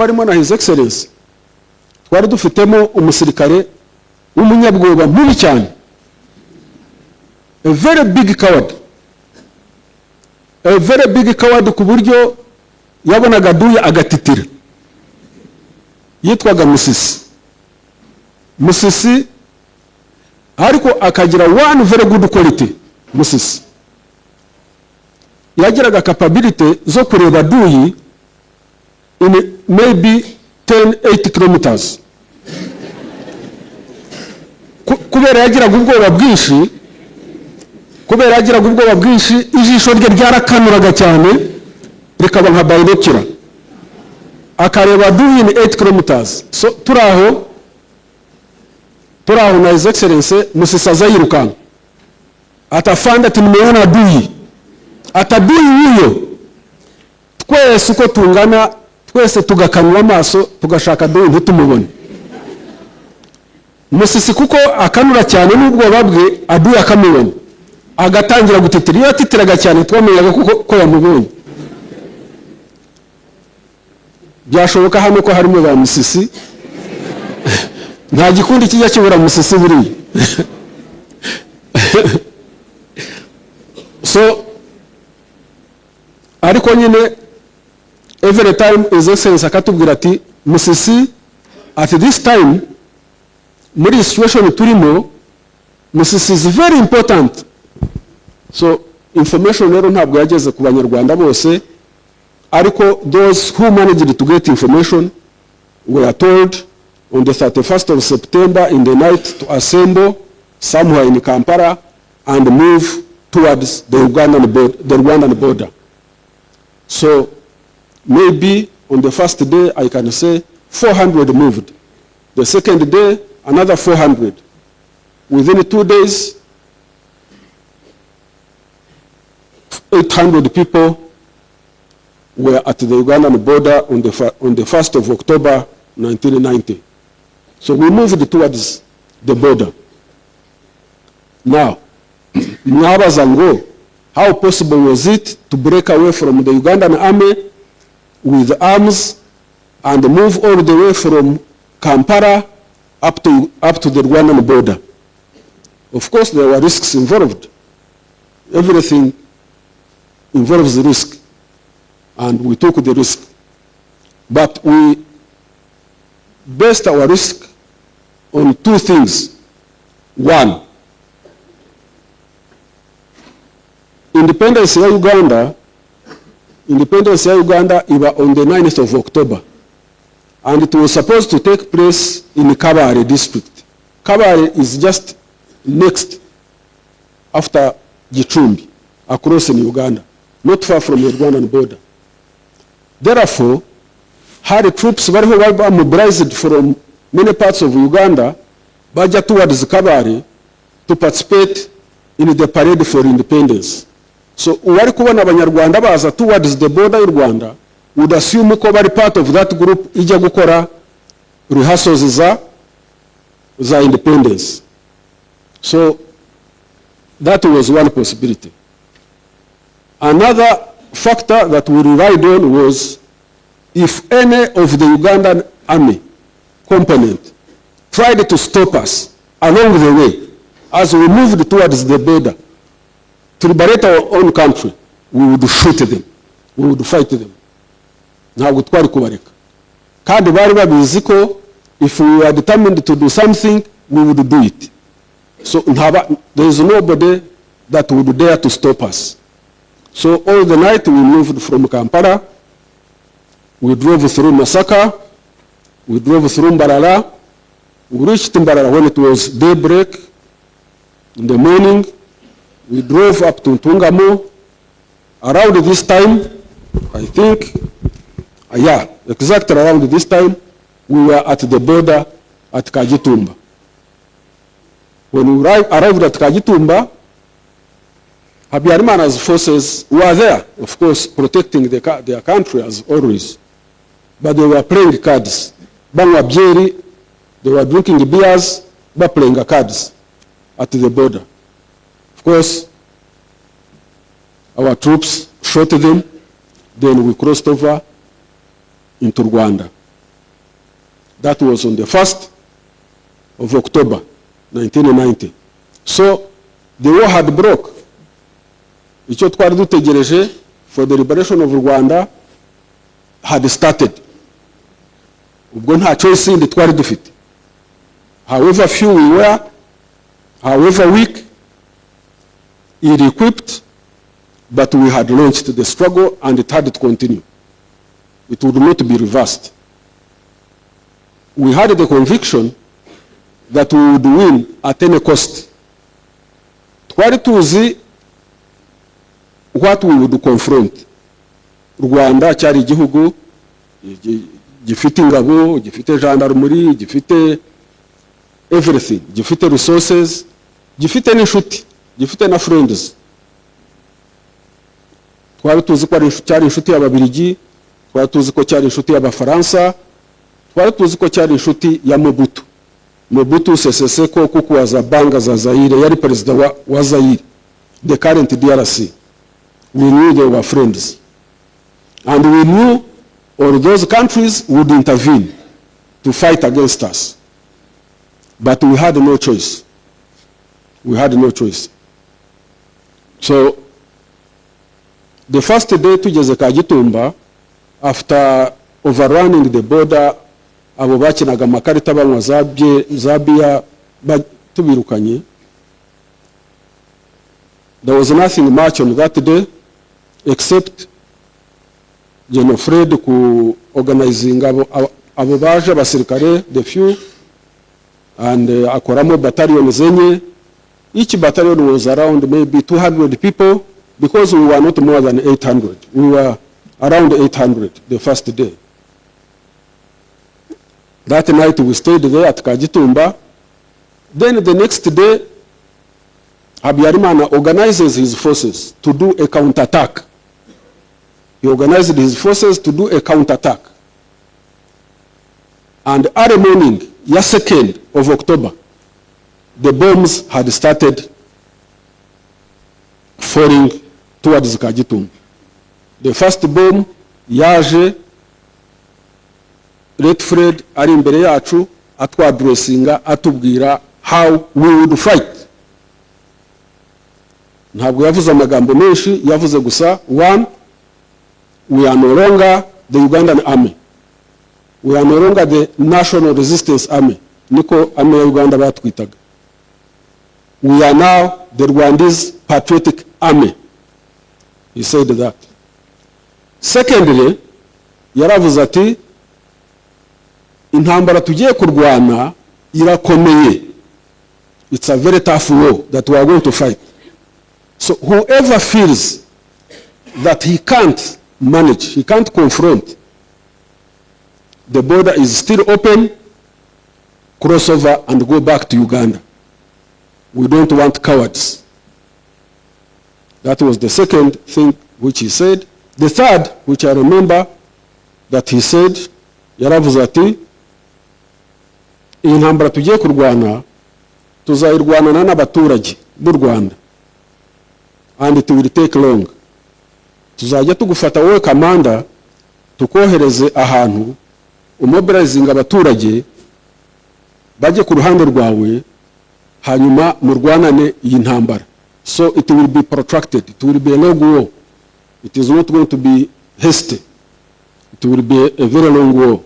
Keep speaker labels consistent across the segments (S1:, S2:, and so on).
S1: harimo na His Excellency, twari dufitemo umusirikare w'umunyabwoba mubi cyane, a very big coward ku buryo yabonaga duya agatitira, yitwaga Musisi, ariko akagira one very good quality. Musisi yagiraga capability zo kureba duyi in maybe 8 kilometers. Kubera yagiraga ubwoba bwinshi, ijisho rye ryarakanuraga cyane rikaba nka binocular, akareba duyi in 8 kilometers. So turaho na His Excellency Musisi azayirukanga, atafanda tumeona duyi, ataduyi huyo, twese uko tungana, twese tugakanura amaso tugashaka duyi ntitumubone. Musisi kuko akanura cyane n'ubwoba bwe, aduyi akamubona agatangira gutitira. Iyo atitiraga cyane twamenyaga ko yamubonye. Byashoboka hano ko harimo ba Musisi, nta gikundi kijya kibura Musisi buriya. So ariko nyine every time His Excellency akatubwira ati Musisi at this time muri situation turimo, Musisi is very important. So information rero ntabwo yageze ku banyarwanda bose, ariko those who managed to get information were told on the 31st of September in the night to assemble somewhere in Kampala and move towards the Rwandan border. So maybe on the first day I can say 400 moved. The second day another 400. Within 2 days 800 people were at the Ugandan border on the 1st of October 1990. So we moved towards the border. Now, how possible was it to break away from the Ugandan army with arms and move all the way from Kampala up to the Rwandan border? Of course, there were risks involved. Everything involves risk, and we took the risk. But we based our risk on 2 things. One, independence ya Uganda iba on the 9th of October, and it was supposed to take place in Kabare district. Kabare is just next after Gicumbi, across in Uganda, not far from the Rwandan border. Therefore, had troops were mobilized from many parts of Uganda baja towards Kabare to participate in the parade for independence. So uwari kubona abanyarwanda baza towards the border y'u Rwanda would assume ko bari part of that group ijya gukora rehearsals za independence. So that was one possibility. Another factor that we relied on was if any of the Ugandan army component tried to stop us along the way as we moved towards the border to liberate our own country, we would shoot them, we would fight them. Ntabwo twari kubareka. Kandi bari babizi ko if we were determined to do something, we would do it. So there is nobody that would dare to stop us. So all the night we moved from Kampala, we drove through Masaka, we drove through Mbarara, we reached Mbarara when it was daybreak. In the morning, we drove up to Ntungamo. Around this time, I think, exactly around this time, we were at the border at Kagitumba. When we arrived at Kagitumba, Habyarimana's forces were there, of course, protecting their country as always. But they were playing cards. Bangwa Bieri, they were drinking beers, but playing cards at the border. Of course, our troops shot them, then we crossed over into Rwanda. That was on the 1st of October 1990. So the war had broke. Icyo twari dutegereje for the liberation of Rwanda had started. Ubwo nta choice indi twari dufite. However few we were, however weak, ill-equipped, but we had launched the struggle and it had to continue. It would not be reversed. We had the conviction that we would win at any cost. Twari tuzi what we would confront. Rwanda cyari igihugu gifite ingabo, gifite gendarmerie, gifite everything, gifite resources, gifite n'inshuti, gifite na friends. Twari tuzi ko cyari inshuti y'Ababiligi, twari tuzi ko cyari inshuti y'Abafaransa, twari tuzi ko cyari inshuti ya Mobutu. Mobutu Sese Seko kuko waza banga za Zaire, yari president wa Zaire, the current DRC. We knew they were friends. And we knew all those countries would intervene to fight against us. But we had no choice. We had no choice. So, the first day tugeze Kagitumba, after overrunning the border, abo bakinaga amakarita banywa zabia tubirukanye, there was nothing much on that day except General Fred ku organizing abo baje abasirikare the few and akoramo battalion zenye. Each battalion was around maybe 200 people because we were not more than 800. We were around 800 the first day. That night we stayed there at Kagitumba. Then the next day, Habyarimana organizes his forces to do a counterattack. He organized his forces to do a counterattack. And early morning, 2nd of October, the bombs had started falling towards Kagitumba. The first bomb, yaje, Red Fred ari imbere yacu atwadressinga atubwira how we would fight. Ntabwo yavuze amagambo menshi, yavuze gusa, one, we are no longer the Ugandan army. We are no longer the National Resistance Army. Niko army ya Uganda batwitaga. We are now the Rwandese Patriotic Army. He said that. Secondly, yaravuze ati, intambara tugiye kurwana irakomeye. It's a very tough war that we are going to fight. So whoever feels that he can't manage, he can't confront, the border is still open, cross over and go back to Uganda. We don't want cowards. That was the second thing which he said. The third, which I remember that he said, yaravuze ati, iyi ntambara tugiye kurwana tuzayirwanana n'abaturage b'u Rwanda, and it will take long. Tuzajya tugufata wowe commander tukohereze ahantu umobilizing abaturage bajye ku ruhande rwawe, hanyuma murwanane iyi ntambara. So it will be protracted, it will be a long war. It is not going to be hasty. It will be a very long war.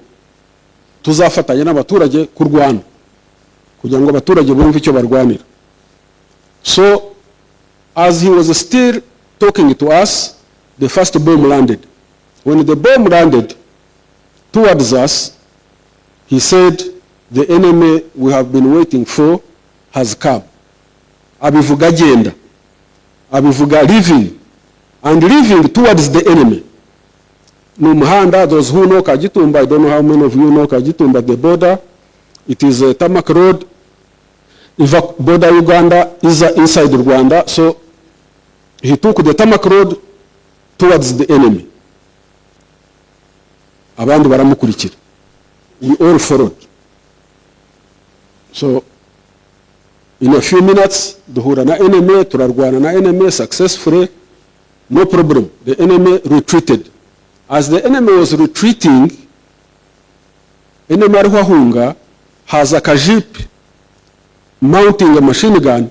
S1: Tuzafatanya n'abaturage kurwana kugira ngo abaturage bumve icyo barwanira. So as he was still talking to us, the first bomb landed. When the bomb landed towards us, he said, the enemy we have been waiting for has come. Abivuga agenda, abivuga living, and living towards the enemy. Numuhanda, those who know Kagitumba, I don't know how many of you know Kagitumba, the border, it is a tarmac road. In fact, border Uganda is inside Rwanda, so he took the tarmac road towards the enemy. Abandi baramukurikira. We all followed. So, in a few minutes, duhura na enemy, turarwana na enemy successfully, no problem. The enemy retreated. As the enemy was retreating, enemy ariho ahunga has a jeep mounting a machine gun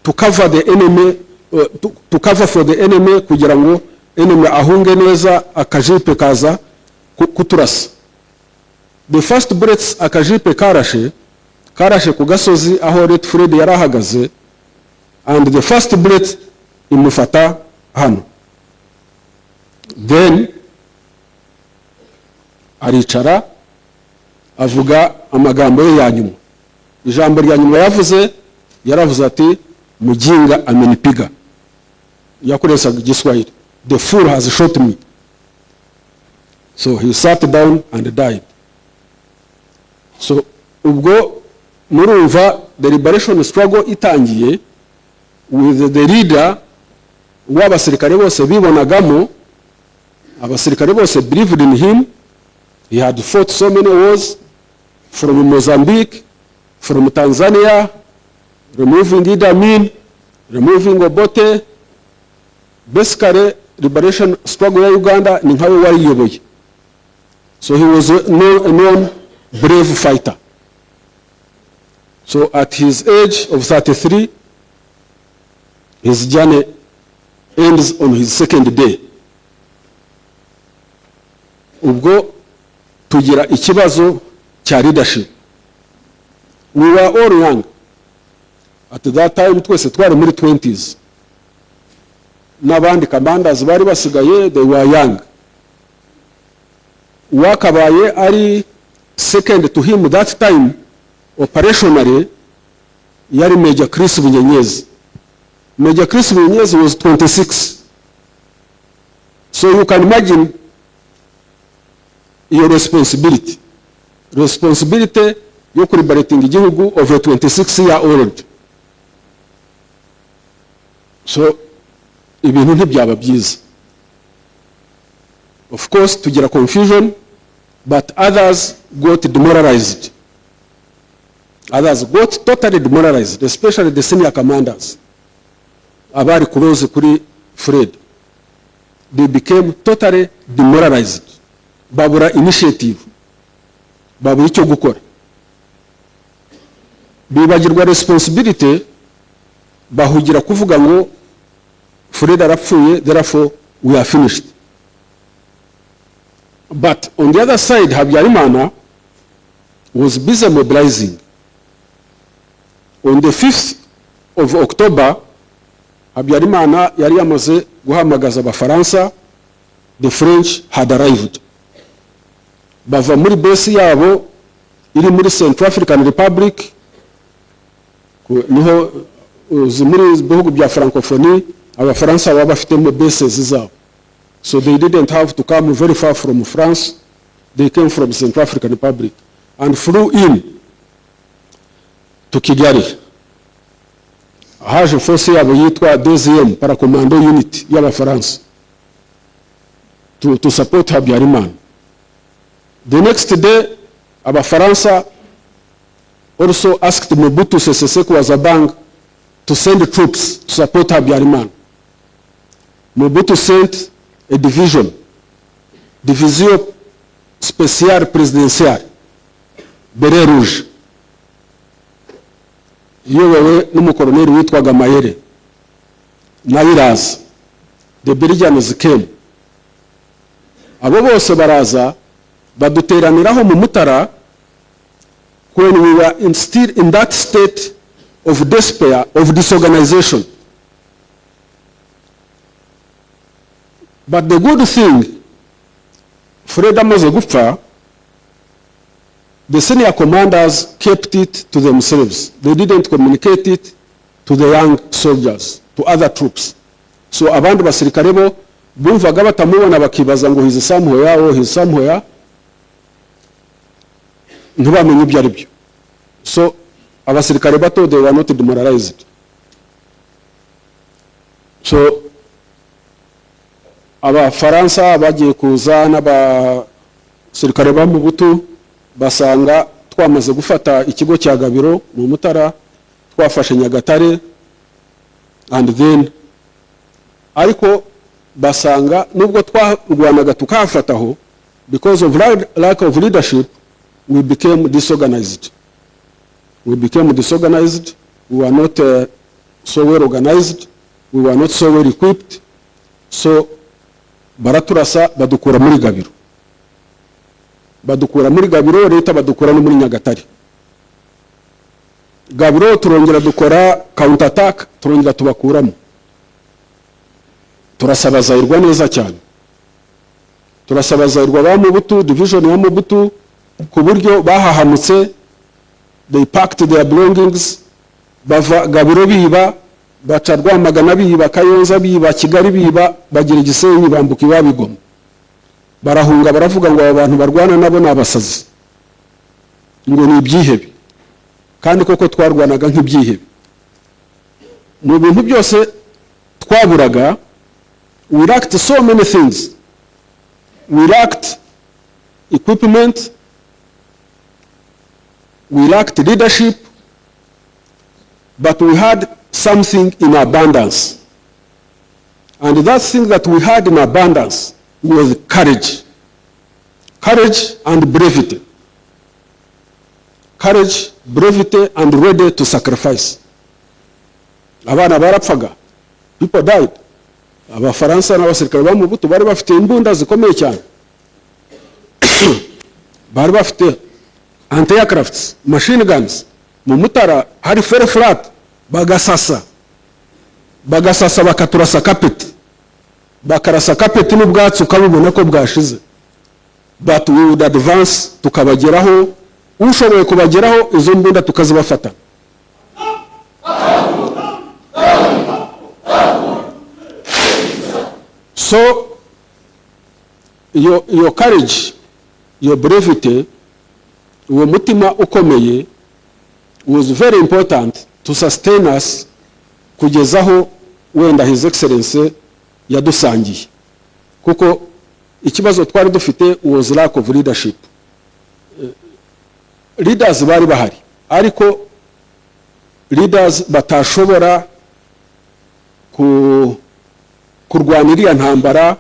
S1: to cover the enemy, to cover for the enemy, kugira ngo enemy ahunge neza akajipe kaza kuturasa. The first bullets akajipe karashe ku gasozi aho Red Fred yarahagaze, and the first bullet imufata hano. Then aricara avuga amagambo ye ya nyuma. Ijambo rya nyuma yaravuze ati mujinga amenipiga. Yakoreshaga Igiswahili. The fool has shot me. So he sat down and died. So ubwo murumva the liberation struggle itangiye with the leader w'abasirikare bose bibonagamo, abasirikare bose believed in him. He had fought so many wars from Mozambique, from Tanzania, removing Idi Amin, removing Obote. Basically, liberation struggle ya Uganda ni nkawe wariyoboye. So he was a known brave fighter. So at his age of 33, his journey ends on his second day. Ubwo tugira ikibazo cha leadership. We were all young. At that time, twese twari muri 20s. N'abandi commanders bari basigaye, they were young. Wakabaye ari second to him that time, operationally, yari Major Chris Bunyenyezi. Major Chris Bunyenyezi was 26. So you can imagine your responsibility yo liberating igihugu of a 26-year-old. So ibintu ntibyaba byiza. Of course tugira confusion, but others got demoralized. Others got totally demoralized, especially the senior commanders. Abari close kuri Fred, they became totally demoralized. Babura initiative, babura icyo gukora, bibagirwa responsibility, bahugira kuvuga ngo Fred arapfuye, therefore we are finished. But on the other side, Habyarimana was busy mobilizing. On the 5th of October, Habyarimana yari yamaze guhamagaza abafaransa. The French had arrived. Bava muri base yabo iri muri Central African Republic, niho muri bihugu bya Francophonie abafaransa baba bafite mu bases zabo. So they didn't have to come very far from France. They came from Central African Republic and flew in to Kigali. Haje force yabo yitwa 2e Paracommando Unit y'abafaransa to support Habyarimana. The next day, abafaransa also asked Mobutu Sese Seko Wazabang to send troops to support Habyarimana. Mobutu sent a division spéciale présidentielle, Beret Rouge, iyobowe n'umukoloneli witwaga Mayere. Nairaza, the Belgians came. Abo bose baraza baduteraniraho mu Mutara when we were still in that state of despair, of disorganization. But the good thing, Fred amaze gupfa, the senior commanders kept it to themselves. They didn't communicate it to the young soldiers, to other troops. So abandi basirikare bo bumvaga batamubona bakibaza ngo he's somewhere, ntibamenye ibyo ari byo. So abasirikare bato, they were not demoralized. So abafaransa bagiye kuza n'abasirikare ba Mobutu basanga twamaze gufata ikigo cya Gabiro mu Mutara, twafashe Nyagatare, and then ariko basanga nubwo twarwanaga tukafataho, because of lack of leadership, we became disorganized. We became disorganized. We were not so well organized. We were not so well equipped. So baraturasa badukura muri Gabiro. Badukura muri Gabiro, leta badukura no muri Nyagatare. Gabiro turongera dukora counter attack, turongera tubakuramo. Turasabazayirwa neza cyane. Turasabazayirwa ba Mubutu, division ya Mubutu, ku buryo bahahamutse, they packed their belongings, bava Gabiro biba, baca Rwamagana biba, Kayonza biba, Kigali biba, bagira Gisenyi bambuka Ibabigoma. Barahunga baravuga ngo abantu barwana nabo nabasazi. Ngo ni ibyihebe. Kandi koko twarwanaga nk'ibyihebe. Mu bintu byose twaburaga, we lacked so many things. We lacked equipment, we lacked leadership, but we had something in abundance. And that thing that we had in abundance was courage. Courage and brevity. Courage, brevity, and ready to sacrifice. Abana barapfaga. People died. Abafaransa n'abasirikare ba Mubutu bari bafite imbunda zikomeye cyane. Bari bafite anti-aircrafts, machine guns. Mu Mutara hari fere flat, bagasasa bakaturasa kapeti. Bakarasa kapeti n'ubwatsi ukabibona ko bwashize. But we would advance tukabageraho, ushoboye kubageraho izo mbunda tukazibafata. So your courage, your brevity, uwo mutima ukomeye was very important to sustain us kugezaho wenda His Excellency yadusangiye. Kuko ikibazo twari dufite was lack of leadership. Leaders bari bahari, ariko leaders batashobora kurwanira ntambara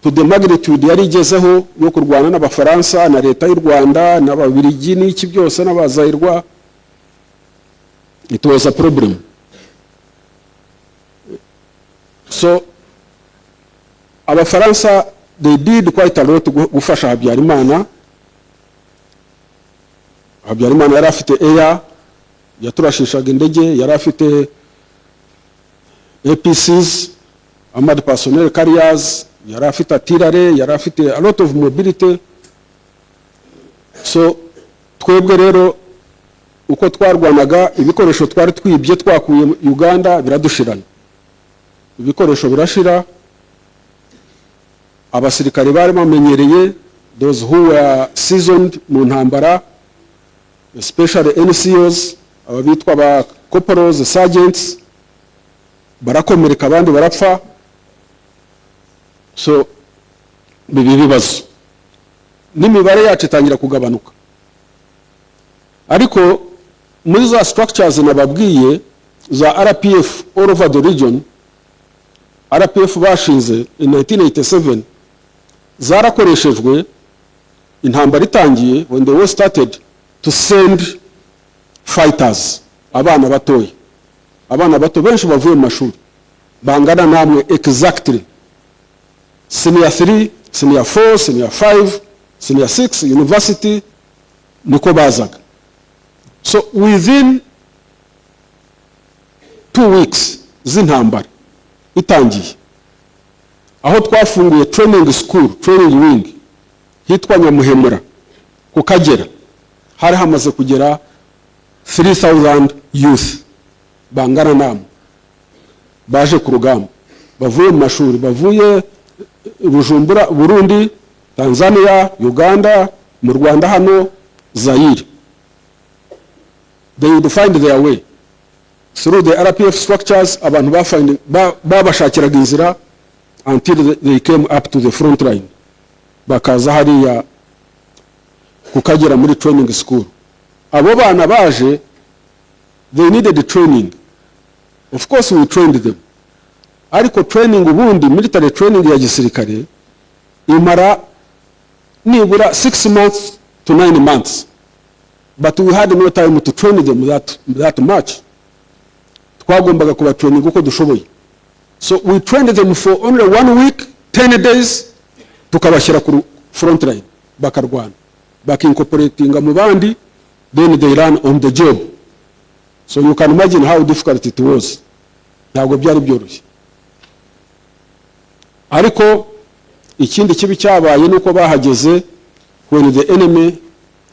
S1: to the magnitude yari igezeho yo kurwana n'abafaransa na leta y'u Rwanda n'ababirigi n'iki byose n'abazayirwa. It was a problem. So abafaransa, they did quite a lot gufasha Habyarimana. Habyarimana yari afite air, yaturashishaga indege, yari afite APCs, armored personnel carriers, yari afite artillery, yari afite a lot of mobility. So twebwe rero uko twarwanaga, ibikoresho twari twibye twakuye Uganda biradushirana. Ibikoresho birashira, abasirikare bari bamenyereye, those who were seasoned mu ntambara, especially NCOs, abitwa ba corporals, sergeants, barakomereka abandi barapfa. So bibi bibazo n'imibare yacu itangira kugabanuka. Ariko muri za structures nababwiye za RPF all over the region, RPF bashinze in 1987 zarakoreshejwe intambara itangiye, when they were started to send fighters, abana batoya, abana bato benshi bavuye mu mashuri bangana namwe exactly senior 3, senior 4, senior 5, senior 6 university niko bazaga. So within 2 weeks z'intambara itangiye, aho twafunguye training school, training wing hitwa Nyamuhemura ku Kagera, hari hamaze kugera 3000 youth bangana namwe baje ku rugamba, bavuye mu mashuri, bavuye Bujumbura, Burundi, Tanzania, Uganda, mu Rwanda hano, Zaire. They would find their way through the RPF structures. Abantu babashakiraga inzira until they came up to the front line. Bakaza hariya kukagera muri training school. Abo bana baje, they needed training. Of course we trained them. Ariko training ubundi, military training ya gisirikare imara nibura 6 months to 9 months. But we had no time to train them that much. Twagombaga kubatraining uko dushoboye. So we trained them for only 1 week, 10 days, tukabashyira ku front line, bakarwana. Bakincorporating mu bandi, then they ran on the job. So you can imagine how difficult it was. Ntabwo byari byoroshye. Ariko ikindi kibi cyabaye nuko bahageze when the enemy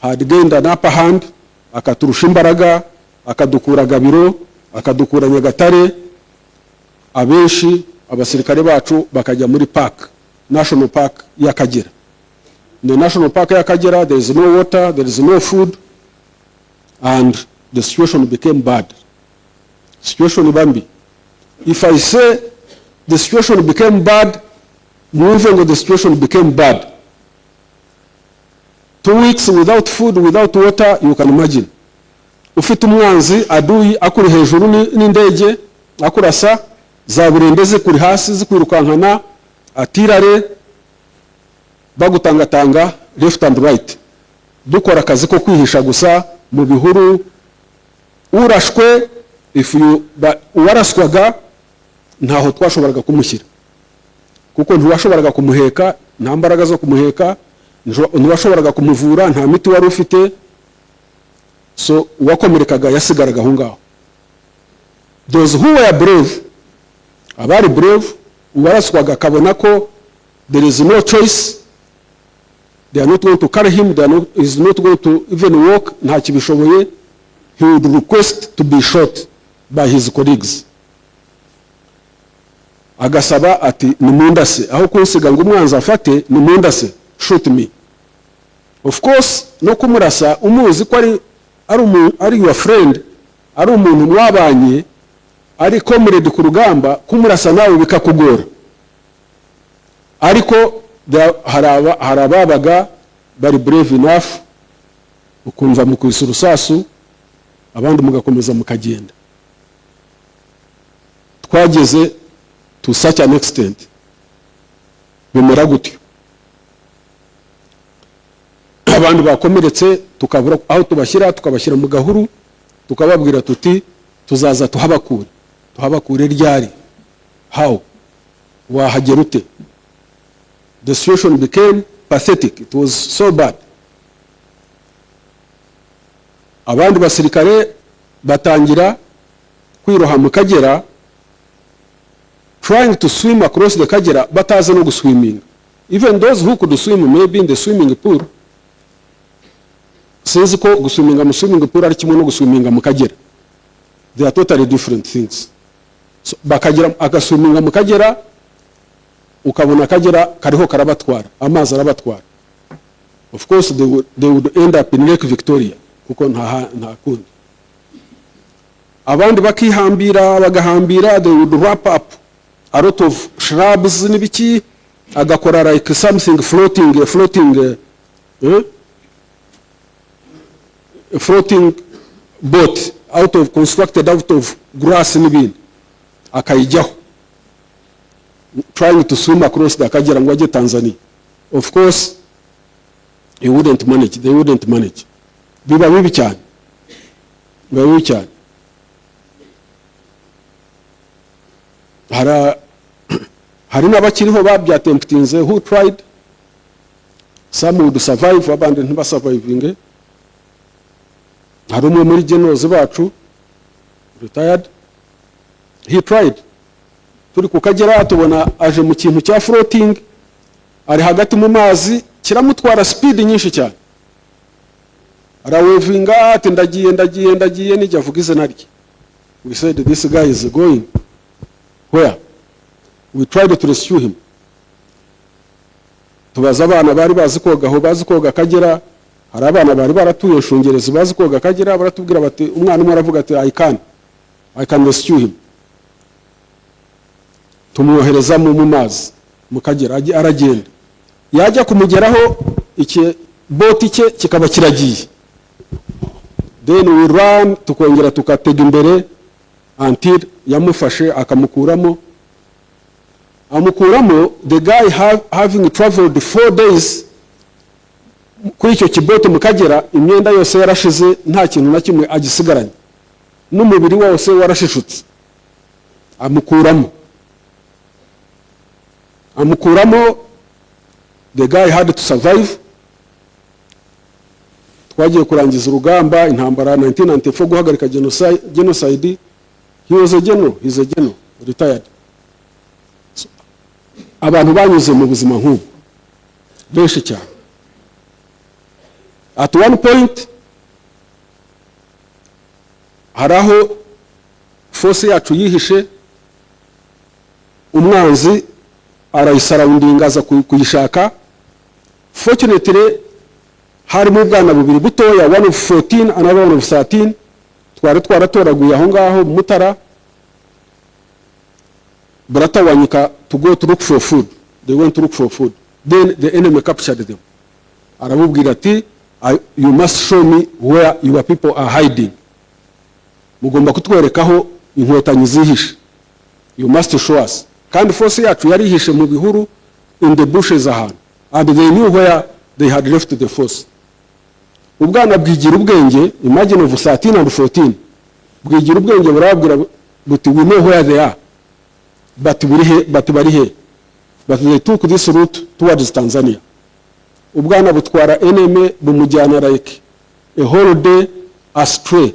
S1: had gained an upper hand, akaturusha imbaraga, akadukura Gabiro, akadukura Nyagatare, abenshi abasirikare bacu bakajya muri park, National Park y'Akagera. In the National Park y'Akagera, there is no water, there is no food, and the situation became bad. Situation bambi. If I say the situation became bad, moving on the situation became bad. 2 weeks without food, without water, you can imagine. Ufite umwanzi adui akuri hejuru n'indege akurasa za burendeze kuri hasi zikwirukankana atirare bagutangatanga left and right. Dukora akazi ko kwihisha gusa mu bihuru. Urashwe waraswaga ntaho twashoboraga kumushyira kuko ntiwashoboraga kumuheka, nta mbaraga zo kumuheka, ntiwashoboraga kumuvura, nta miti wari ufite. So wakomerekaga yasigaraga aho ngaho. Those who were brave, abari brave, waraswaga akabona ko there is no choice, they are not going to carry him, is not going to even walk, nta kibishoboye, he would request to be shot by his colleagues. Agasaba ati nimundase, aho kunsiga ngo umwanzi afate, nimundase, shoot me. Of course, no kumurasa umuzi ko ari your friend, ari umuntu mwabanye, ari comrade ku rugamba, kumurasa nawe bikakugora. Ariko harababaga bari brave enough ukumva mukubisa urusasu, abandi mugakomeza mukagenda. Twageze to such an extent bimera gutyo, abantu bakomeretse tukabura aho tubashyira, tukabashyira mu gahuru, tukababwira tuti tuzaza tuhabakure ryari, how wahagera ute. The situation became pathetic, it was so bad. Abandi basirikare batangira kwiroha mu Kagera, trying to swim across the Kagera, batazi no guswimming. Even those who could swim maybe in the swimming pool, sinzi ko guswiminga mu swimming pool ari kimwe no guswiminga mu Kagera. They are totally different things. So bakagera agaswiminga mu Kagera, ukabona Kagera kariho karabatwara, amazi arabatwara. Of course they would end up in Lake Victoria kuko nta kundi. Abandi bakihambira bagahambira, they would wrap up a lot of shrubs n'ibiki, agakora like something floating boat constructed out of grass n'ibindi, akayijyaho trying to swim across the Kagera ngo ajye Tanzania. Of course they wouldn't manage. Biba bibi cyane. Hari n'abakiriho babyatemptinze who tried, some would survive, abandi ntibasurvivinge. Hari umwe muri generals bacu retired, he tried. Turi ku Kagera tubona aje mu kintu cya floating, ari hagati mu mazi, kiramutwara speed nyinshi cyane. Arawevinga ati ndagiye nijya avuga izina rye. We said this guy is going where? We tried to rescue him. Tubaza abana bari bazi koga aho bazi koga Kagera, hari abana bari baratuye shungerezi bazi koga Kagera, baratubwira bati umwana umwe aravuga ati I can rescue him. Tumwohereza mu mazi mu Kagera, aragenda. Yajya kumugeraho iki boat cye kikaba kiragiye. Then we run, tukongera tukatega imbere until yamufashe akamukuramo. The guy having traveled 4 days kuri icyo kibote mukagera imyenda yose yarashize nta kintu na kimwe agisigaranye n'umubiri wose warashishutse amukuramo the guy had to survive. Twagiye kurangiza urugamba intambara 1994 guhagarika genocide. He was a general, he's a general, retired. So, abantu banyuze mu buzima nk'ubu benshi cyane. At one point haraho force yacu yihishe, umwanzi arayisarawundinga aza kuyishaka. Fortunately harimo ubwana bubiri butoya, one of 14 another one of 13, twaratoraguye aho ngaho Mutara, baratawanyika to go to look for food. They went to look for food. Then the enemy captured them. Arabubwira ati, you must show me where your people are hiding. Mugomba kutwerekaho inkotanyi zihishe. You must show us. Kandi force yacu yari ihishe mu bihuru in the bushes ahantu. And they knew where they had left the force. Ubwana bwigira ubwenge, imagine of 13 and 14. Bwigira ubwenge burabwira buti we know where they are. But bari he. But they took this route towards Tanzania. Ubwana butwara enemy bumujyana like a whole day astray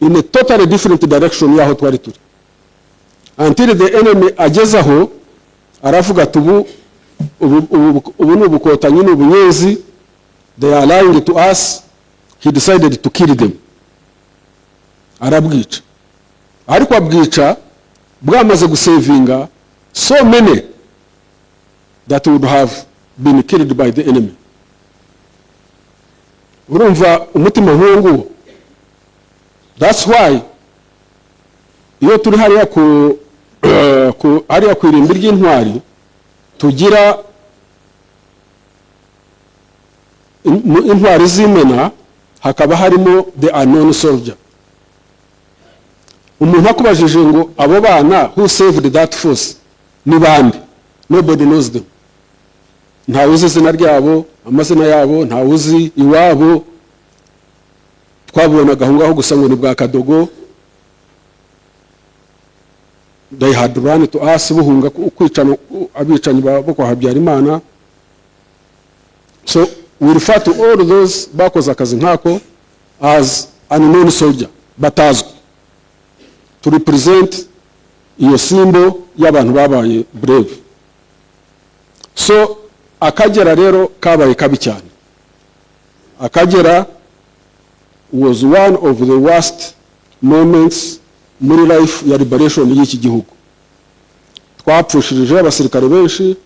S1: in a totally different direction yaho twari turi. Until the enemy agezaho aravuga tubu nubukotanyi n'ubunyezi, they are lying to us. He decided to kill them. Arabwica. Ariko abwica bwamaze gusavinga so many that would have been killed by the enemy. Urumva umutima nk'uwo. That's why iyo turi hariya hariya ku irimbi ry'intwari tugira intwari z'imena, hakaba harimo the unknown soldier. Umuntu akubajije ngo abo bana who saved that force ni bande, nobody knows them. Nta uzi izina ryabo, amazina yabo, nta uzi iwabo. Twabonaga aho ngaho gusa ngo ni bwa Kadogo. They had run to us buhunga kwicana abicanyi bo kwa Habyarimana. So we refer to all those bakoze akazi nkako as unknown soldier, batazwi, to represent iyo symbol y'abantu babaye brave. So Akagera rero kabaye kabi cyane. Akagera was one of the worst moments muri life ya liberation y'iki gihugu. Twapfushirije abasirikare benshi,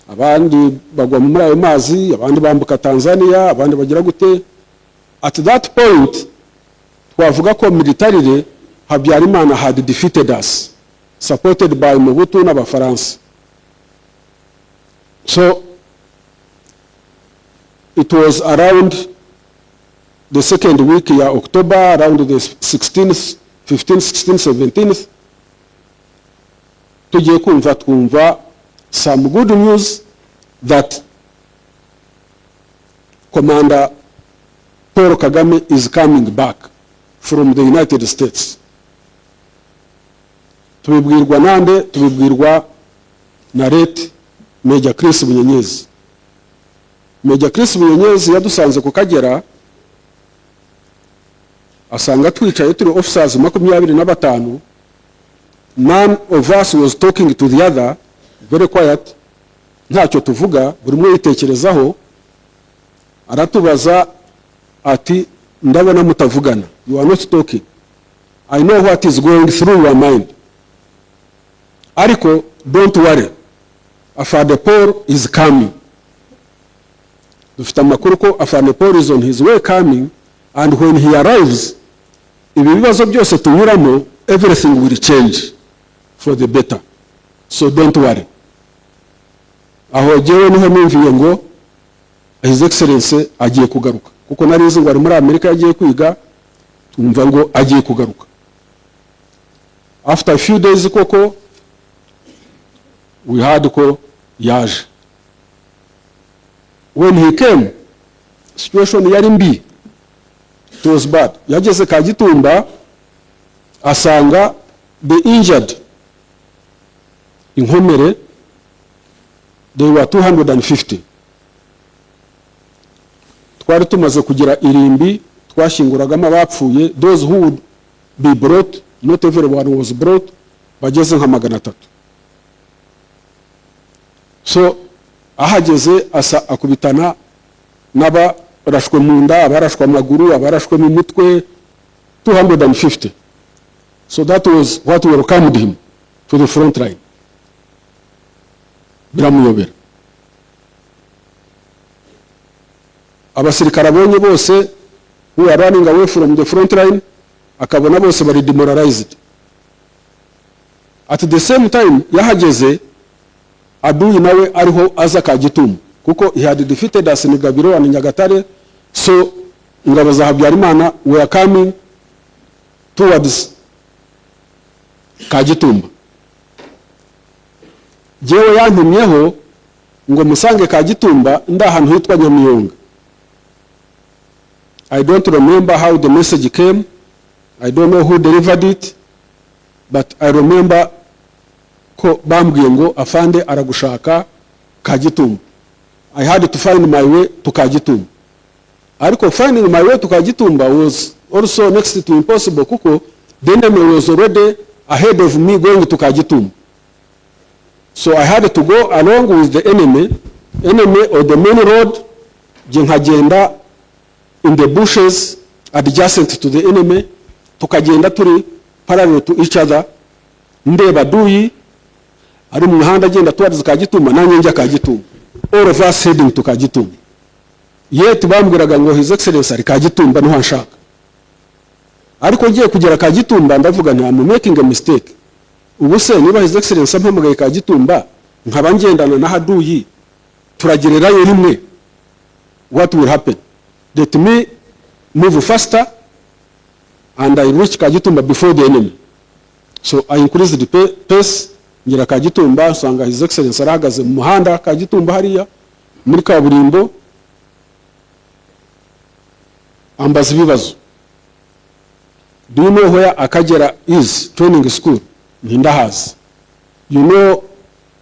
S1: abandi bagwa muri ayo mazi, abandi bambuka Tanzania, abandi bagira gute. At that point twavuga ko militarily Habyarimana had defeated us, supported by Mobutu n'Abafaransa. So it was around the second week ya October, around the 16th, 15th, 16th, 17th, tugiye twumva some good news that Commander Paul Kagame is coming back from the United States. Tubibwirwa nande? Tubibwirwa na Ret Major Chris Bunyenyezi. Major Chris Bunyenyezi yadusanze ku Kagera, asanga twicaye turi officers 25. None of us was talking to the other, very quiet. Ntacyo tuvuga, buri umwe yitekerezaho. Aratubaza ati, ndabona mutavugana. You are not talking. I know what is going through your mind. Ariko, don't worry. Afande Paul is coming. Dufite amakuru ko Afande Paul is on his way coming, and when he arrives, ibi bibazo byose tunyuramo, everything will change for the better. So don't worry. Aho jewe niho numviye ngo His Excellency agiye kugaruka. Kuko narizi ngo ari muri Amerika yagiye kwiga, tumva ngo agiye kugaruka. After a few days koko, we had ko yaje. When he came, situation yari mbi, it was bad. Yageze Kagitumba asanga the injured inkomere, they were 250. Twari tumaze kugira irimbi twashinguragamo abapfuye, those who would be brought, not everyone was brought, bageze nka 300. So ahageze asa akubitana n'abarashwe mu nda, abarashwe amaguru, abarashwe mu mutwe, 250. So that was what welcomed him to the front line. Biramuyobera. Abasirikare abonye bose who are running away from the front line, akabona bose bari demoralized. At the same time yahageze Aduyi nawe ariho aza Kagitumba, kuko he had defeated us in Gabiro and Nyagatare, so ingabo za Habyarimana were coming towards Kagitumba. Jewe yantumyeho ngo musange Kagitumba ndahantu hitwa Nyamiyonga. I don't remember how the message came. I don't know who delivered it, but I remember ko bambwiye ngo afande aragushaka Kagitumba. I had to find my way to Kagitumba. Ariko finding my way to Kagitumba was also next to impossible, kuko the enemy was already ahead of me going to Kagitumba. So I had to go along with the enemy on the main road, nkagenda in the bushes adjacent to the enemy, tukagenda turi parallel to each other, ndeba Aduyi ari mu muhanda agenda towards Kagitumba, nanjye njya Kagitumba, all of us heading to Kagitumba. Yet bambwiraga ngo His Excellency ari Kagitumba niho nshaka. Ariko ngiye kugera Kagitumba ndavuga nti I'm making a mistake. Ubuse niba His Excellency ampamagaye Kagitumba nkaba ngendana na Aduyi turagererayo rimwe, what will happen? Let me move faster and I reach Kagitumba before the enemy. So I increased the pace, ngera Kagitumba nsanga His Excellency arahagaze mu muhanda Kagitumba hariya muri kaburimbo, ambaza ibibazo. Do you know where Akagera is training school? Nindahazi. You know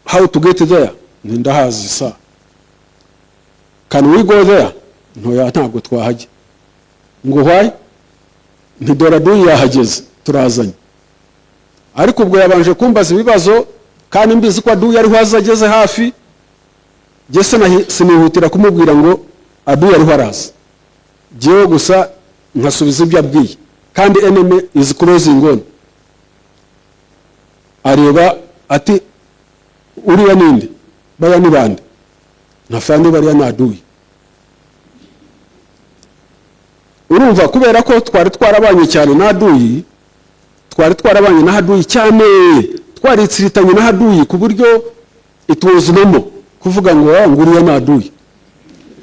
S1: how to get there? Nindahazi, sir. Can we go there? Ntoya ntabwo twahajya. Ngo why? Ntidora Aduyi yahageze turazanye. Ariko ubwo yabanje kumbaza ibibazo kandi mbizi ko Aduyi ariho azageze hafi, Jese sinihutira kumubwira ngo Aduyi ariho araza. Jewe gusa nkasubiza ibyo abwiye, kandi enemy is closing on. Areba ati uriya ninde? Baya ni bande? Nafandi bariya na Aduyi. Urumva kubera ko twari twarabanye cyane na Aduyi, twari twarabanye na Aduyi cyane, twaritsiritanye na Aduyi ku buryo it was normal kuvuga ngo nguriya na Aduyi.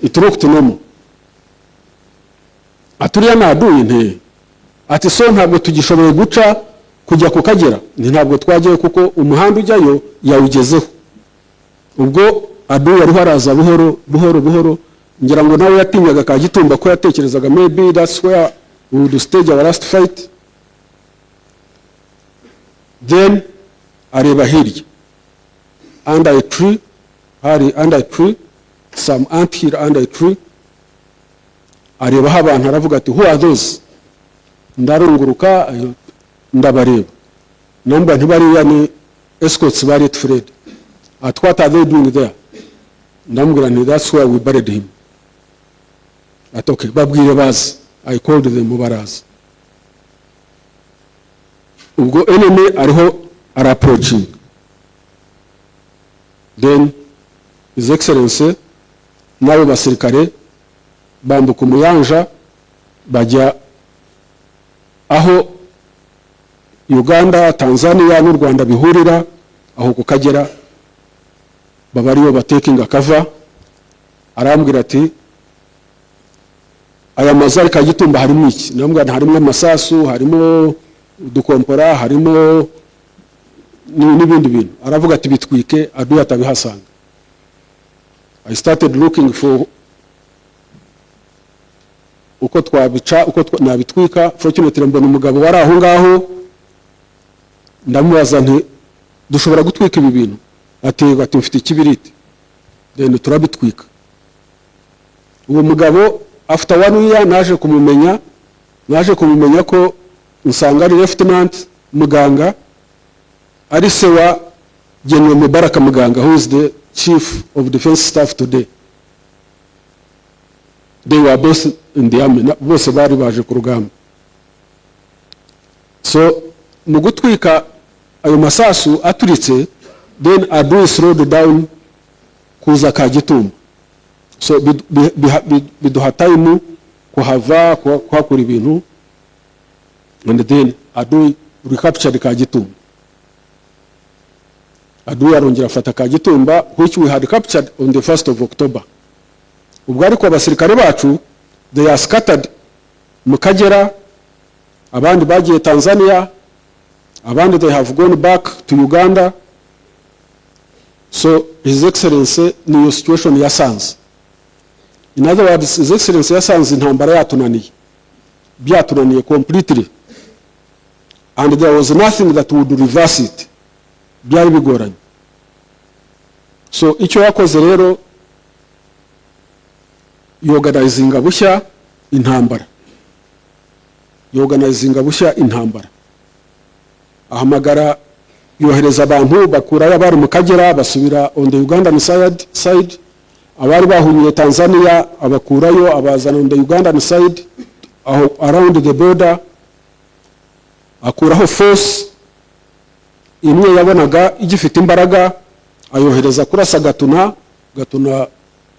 S1: It looked normal. Aturiya na Aduyi nte ati so ntabwo tugishoboye guca kujya ku Kagera, ntabwo twagiye kuko umuhanda ujyayo yawugezeho. Ubwo Aduyi ariho araza buhoro, ngira ngo nawe yatinyaga Kagitumba ko yatekerezaga maybe that's where we would stage our last fight. Then areba hirya under a tree, some ant here under a tree, areba abantu aravuga ati who are those? Ndarunguruka ndabareba, namba ntibariya ni escorts bari at Fred. At what are they doing there? Ndamubwira nti that's where we buried him. At okay, babwire bazi. I called them baraza. Ubwo enemy ariho approaching. Then His Excellency n'abo basirikare bambuka umuyanja bajya aho Uganda, Tanzania n'u Rwanda bihurira, aho ku Kagera babariyo batekinga cover. Arambwira ati aya mazari Kagitumba harimo iki? Ndamubwira harimo amasasu, harimo udukompora, harimo n'ibindi bintu. Aravuga ati bitwike Aduyi atabihasanga. I started looking for uko twabica uko nabitwika. Fortunately mbona umugabo wari aho ngaho, ndamubaza nti dushobora gutwika ibi bintu, ati mfite ikibiriti, then turabitwika. Uwo mugabo after 1 year naje kumumenya ko usanga ari lieutenant muganga, ari se wa General Mubaraka Muganga, who is the chief of defense staff today. They were both in the army, bose bari baje ku rugamba. So mu gutwika ayo masasu aturitse, then Adu slowed down kuza Kagitumba. So biduha time kuhava kuhakura ibintu, and then Adu recaptured Kagitumba. Adu arongera afata Kagitumba, which we had captured on the 1st of October. Ubwo ariko abasirikare bacu, they are scattered mu Kagera, abandi bagiye Tanzania, abandi they have gone back to Uganda. So His Excellency niyo situation yasanze. In other words, His Excellency yasanze intambara byatunaniye completely, and there was nothing that would reverse it. Byari bigoranye. So icyo yakoze rero, yorganizinga bushya intambara, ahamagara yohereza abantu bakura y'abari mu Kagera basubira on the Ugandan side, abari bahunyiye Tanzania abakurayo abazana on the Ugandan side around the border, akuraho force imwe yabonaga igifite imbaraga, ayohereza kurasa Gatuna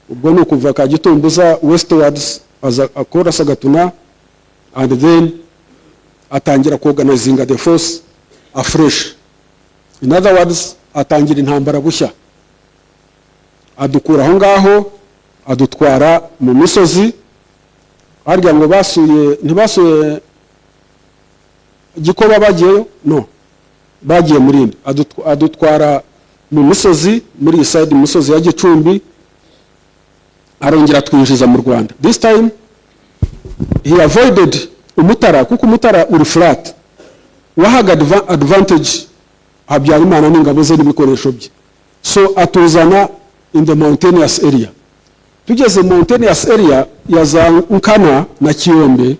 S1: ubwo no kuva Kagitumbuza westwards akorasa Gatuna, and then atangira kuorganizinga the force afresh. In other words, atangira intambara bushya, adukura aho ngaho adutwara mu misozi, harya ngo ntibasuye Gikoba bagiyeyo, no, bagiye Murindi, adutwara mu misozi, muri side misozi ya Gicumbi, arongera twinjiza mu Rwanda. This time he avoided Umutara, kuko Umutara uri flat, wahaga advantage Habyarimana n'ingabo ze n'ibikoresho bye, so atuzana in the mountainous area. Tugeze mountainous area ya za Nkana na Kiyombe,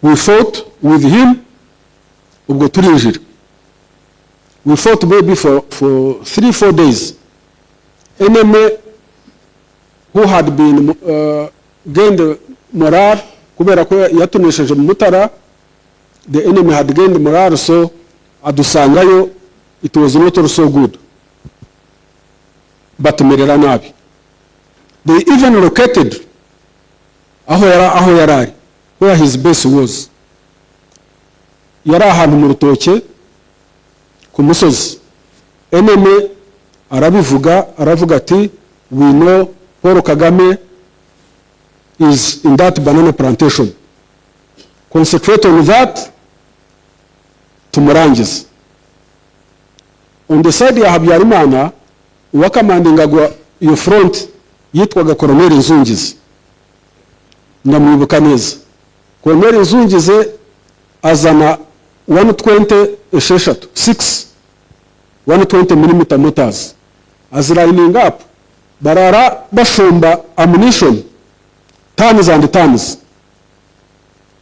S1: we fought with him. Ubwo turinjira, we fought maybe for 3-4 days. Enemy who had been gained morale kubera ko yatunesheje mu Mutara, the enemy had gained morale, so adusangayo, it was not so good, but merera nabi. They even located aho yarari, where his base was. Yari ahantu mu Rutoke ku musozi. Enemy aravuga ati, we know Paul Kagame is in that banana plantation, concentrate on that tumurangiza. On the side ya Habyarimana, uwakamandingaga iyo front yitwaga Colonel Nzungize, ndamwibuka neza. Colonel Nzungize azana 120 mm mortars, as lining up, barara bashomba ammunition tons and tons.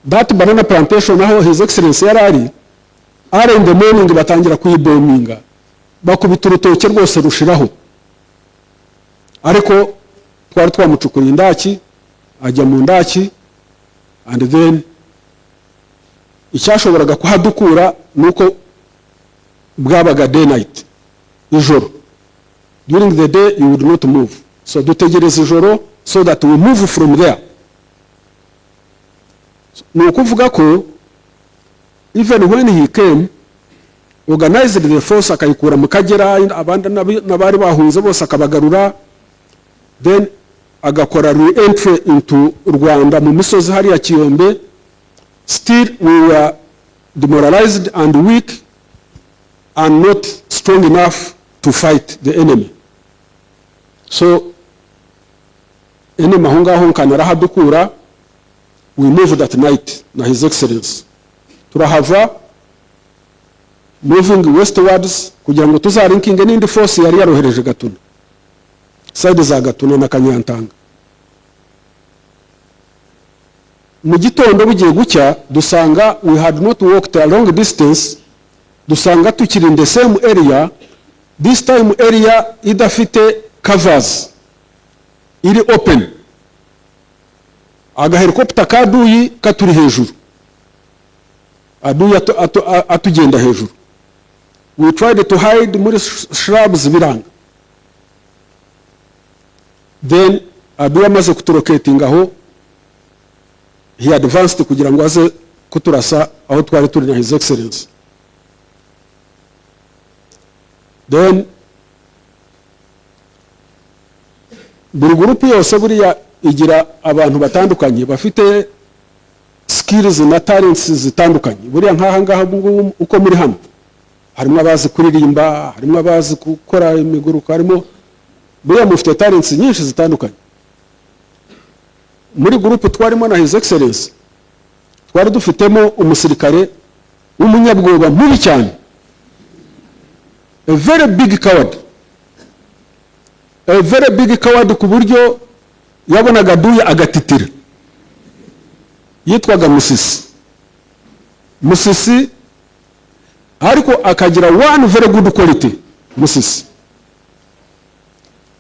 S1: That banana plantation aho His Excellency yarari, are in the morning batangira kuyibombinga, bakubita urutoke rwose rushiraho, ariko twari twamucukura indaki, ajya mu ndaki, and then icyashoboraga kuhadukura nuko bwabaga day night, ijoro. During the day you would not move, so dutegereza ijoro so that we move from there. Nukuvuga ko even when he came, organized the force, akayikura mu Kagera, abandi nabari bahunze bose akabagarura, then agakora re-entry into Rwanda mu misozi hari ya Kiyombe. Still we were demoralized and weak and not strong enough to fight the enemy. So enemy aho ngaho Nkana arahadukura, we moved at night na His Excellency. Turahava moving westwards kugira ngo tuzarinkinge n'indi force yari yarohereje Gatuna, side za Gatuna na Kanyantanga. Mu gitondo bugiye gucya dusanga we had not walked a long distance, dusanga tukiri in the same area, this time area idafite covers, iri open. Aga helicopter kaduyi katuri hejuru, aduyi atugenda hejuru. We tried to hide muri shrubs biranga. Then aduyi amaze kuturoketinga aho, he advanced kugira ngo aze kuturasa aho twari turi na His Excellency. Then buri group yose buriya igira abantu batandukanye bafite skills na talents zitandukanye. Buriya nkaha ngaha uko muri hano harimo abazi kuririmba, harimo abazi gukora imiguruko, harimo buriya mufite talents nyinshi zitandukanye. Muri group twarimo na His Excellency twari dufitemo umusirikare w'umunyabwoba mubi cyane, a very big coward, ku buryo yabonaga duya agatitira, yitwaga Musisi, ariko akagira one very good quality. Musisi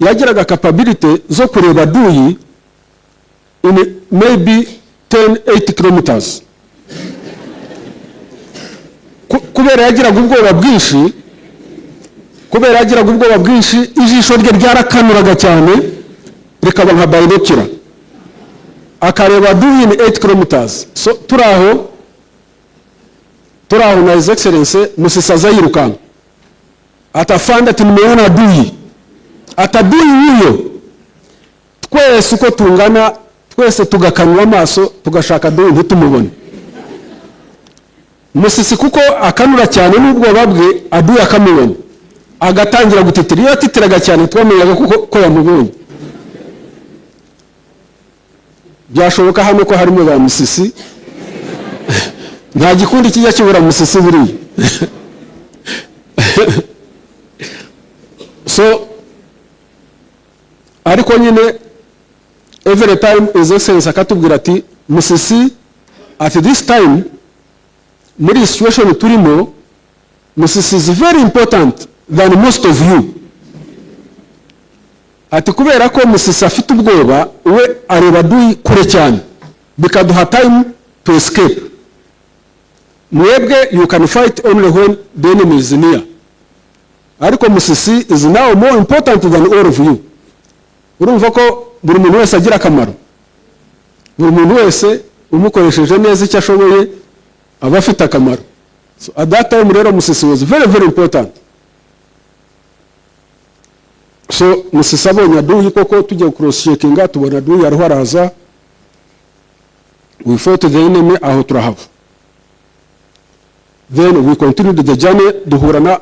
S1: yagiraga capability zo kureba duyi in maybe 8 kilometers. Kubera yagiraga ubwoba bwinshi, ijisho rye ryarakanuraga cyane rikaba nka binocular, akareba duyi in 8 kilometers. So turaho na His Excellency Musisi azayirukanga, atafanda ati nimeona duyi, ataduyi huyo. Twese uko tungana, twese tugakanwa amaso tugashaka duyi ntitumubone. Musisi kuko akanura cyane n'ubwoba bwe, aduyi akamubona agatangira gutitira. Iyo atitiraga cyane twamenyaga ko yamubonye. Byashoboka hano ko harimo ba Musisi, nta gikundi kijya kibura Musisi buriya. So ariko nyine every time His Excellency akatubwira ati Musisi at this time muri situation turimo, Musisi is very important than most of you. Ati kubera ko Musisi afite ubwoba, we areba duyi kure cyane, bikaduha time to escape. Mwebwe you can fight only when the enemy is near, ariko Musisi is now more important than all of you. Urumva ko buri muntu wese agira akamaro, buri muntu wese umukoresheje neza icyo ashoboye aba afite akamaro. So at that time rero Musisi was very very important. So Musisi abonye aduyi koko tujya cross checkinga, tubona aduyi ariho araza, we fought the enemy, aho turahava. Then we continued the journey, duhura na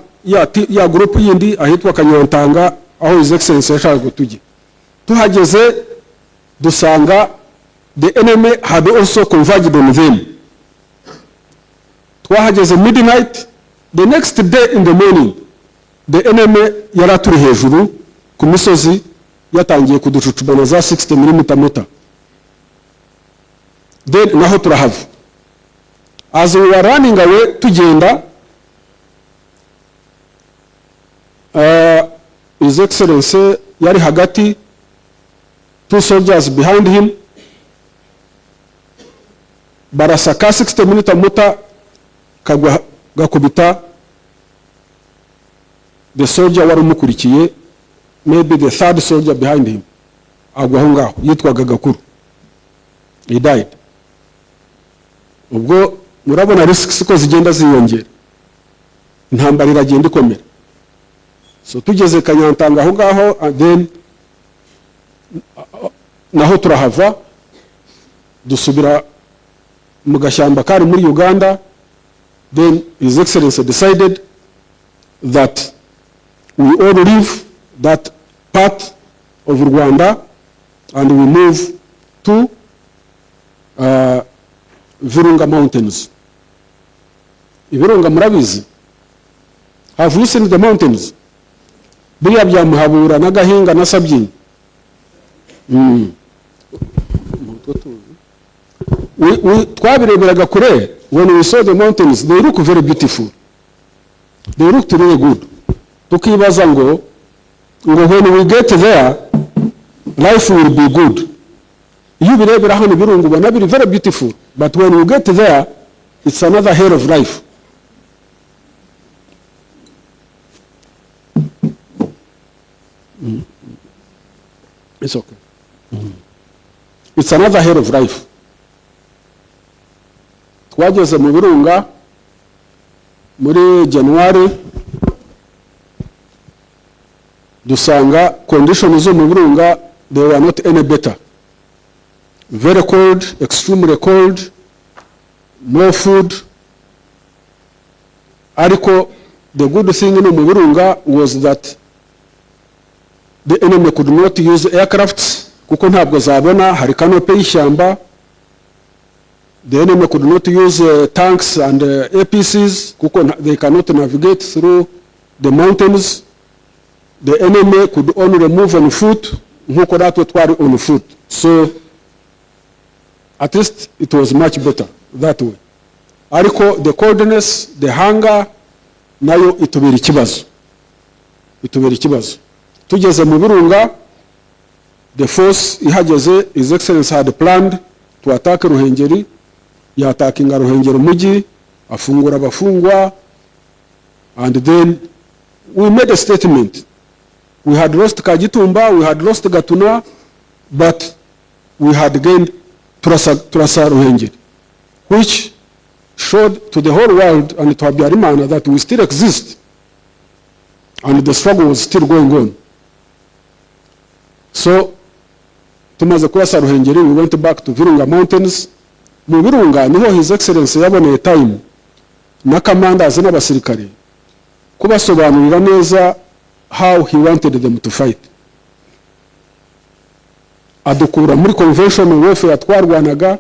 S1: ya group yindi ahitwa Kanyantanga, aho His Excellency yashaka kutujya. Tuhageze dusanga the enemy had also converged on them. Twahageze midnight. The next day in the morning the enemy yaraturi hejuru ku misozi, yatangiye kuducucubana za 60mm mortar. Then naho turahava. As we were running away tugenda, His Excellency yari hagati, 2 soldiers behind him, barasaka 60mm mortar kagwa gakubita the soldier wari umukurikiye, maybe the 3rd soldier behind him, agwa aho ngaho, yitwaga Gakuru. He died. Ubwo murabona risks ko zigenda ziyongera, intambara iragenda ikomera. So tugeze Kanyantanga aho ngaho, and then naho turahava dusubira mu gashyamba kari muri Uganda. Then His Excellency decided that we all leave that part of Rwanda and we move to Virunga Mountains. Ibirunga murabizi? Have you seen the mountains? Biriya bya Muhabura na Gahinga na Sabyinyo. Twabireberaga kure. When we saw the mountains, they look very beautiful. They looked really good. Tukibaza ngo when we get there, life will be good. You birebera hano Birunga ubona biri very beautiful, but when we get there, it's another hell of life. It's okay. It's another hell of life. Twageze mu Birunga muri January, dusanga conditions zo mu Birunga, they were not any better. Very cold, extremely cold, no food. Ariko the good thing in mu Birunga was that the enemy could not use aircrafts kuko ntabwo zabona, hari kanope y'ishyamba. The enemy could not use tanks and APCs kuko they cannot navigate through the mountains. The enemy could only move on foot nkuko natwe twari on foot. So at least it was much better that way. Ariko the coldness, the hunger, nayo itubera ikibazo. Tugeze mu Birunga, the force ihageze, His Excellency had planned to attack Ruhengeri. Yatakinga Ruhengeri muji, afungura abafungwa, and then we made a statement. We had lost Kagitumba, we had lost Gatuna, but we had gained Turasa Ruhengeri, which showed to the whole world and to Habyarimana that we still exist, and the struggle was still going on. So, tumaze kurasa Ruhengeri, we went back to Virunga Mountains. Mu Birunga niho His Excellency yaboneye time na commanders n'abasirikare kubasobanurira neza how he wanted them to fight. Adukura muri convention warfare twarwanaga,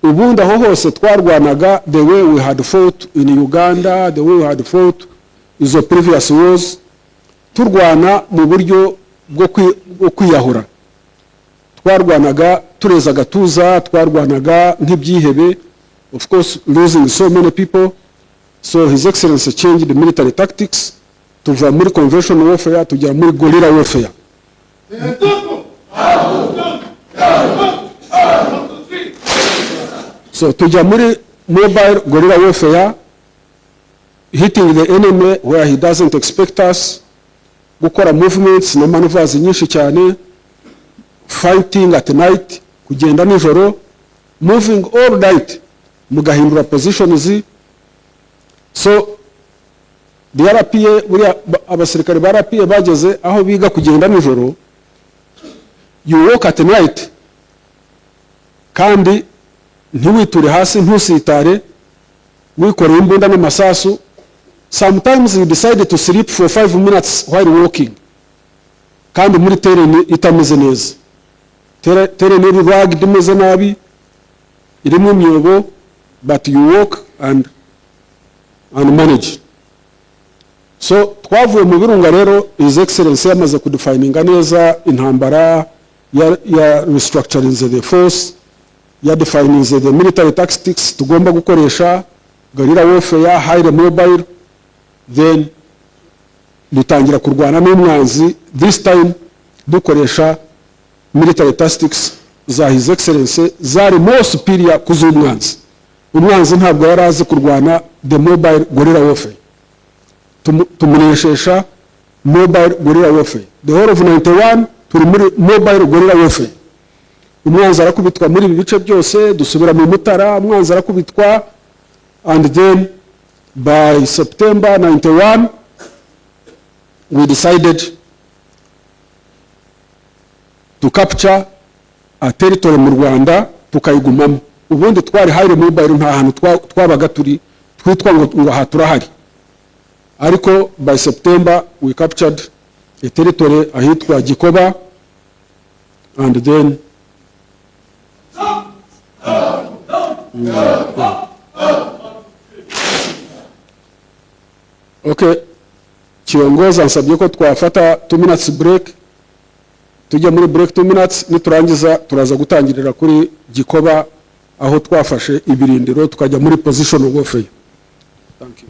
S1: ubundi aho hose twarwanaga the way we had fought in Uganda, the way we had fought in the previous wars, turwana mu buryo bwo kwiyahura. Twarwanaga tureza gatuza, twarwanaga nk'ibyihebe, of course losing so many people. So His Excellency changed the military tactics tuva muri convention warfare tujya muri guerrilla warfare. So tujya muri mobile guerrilla warfare, hitting the enemy where he doesn't expect us, gukora movements na maneuvers nyinshi cyane, fighting at night, kugenda nijoro, moving all night, mugahindura positions. So the RPA, abasirikare ba RPA bageze aho biga kugenda nijoro, you walk at night, kandi ntiwiture hasi, ntusitare, wikoreye imbunda n'amasasu. Sometimes you decide to sleep for 5 minutes while walking, kandi muri terrain itameze neza. Terrain iri rugged, imeze nabi, irimo imyobo, but you walk and manage. So twavuye mu Birunga rero, His Excellency yamaze kudefininga neza intambara, ya restructuring the force, ya defining the military tactics tugomba gukoresha, guerrilla warfare, high mobile. Then dutangira kurwana n'umwanzi, this time dukoresha military tactics za His Excellency zari more superior kuzumwanzi. Umwanzi ntabwo yarazi kurwana the mobile guerrilla warfare. Tumunesheje mobile guerrilla warfare. The whole of 91 turi muri mobile guerrilla warfare. Umwanzi arakubitwa muri ibi bice byose, dusubira mu Mutara, umwanzi arakubitwa, and then by September 91 we decided to capture a territory mu Rwanda tukayigumamo. Ubundi twari high mobile, nta hantu twabaga turi twitwa ngo haturahari. Ariko by September we captured a territory ahitwa Gikoba, and then Okay, kiongozi ansabye ko twafata 2 minutes break, tujya muri break 2 minutes, niturangiza turaza gutangirira kuri Gikoba aho twafashe ibirindiro tukajya muri position of warfare. Thank you.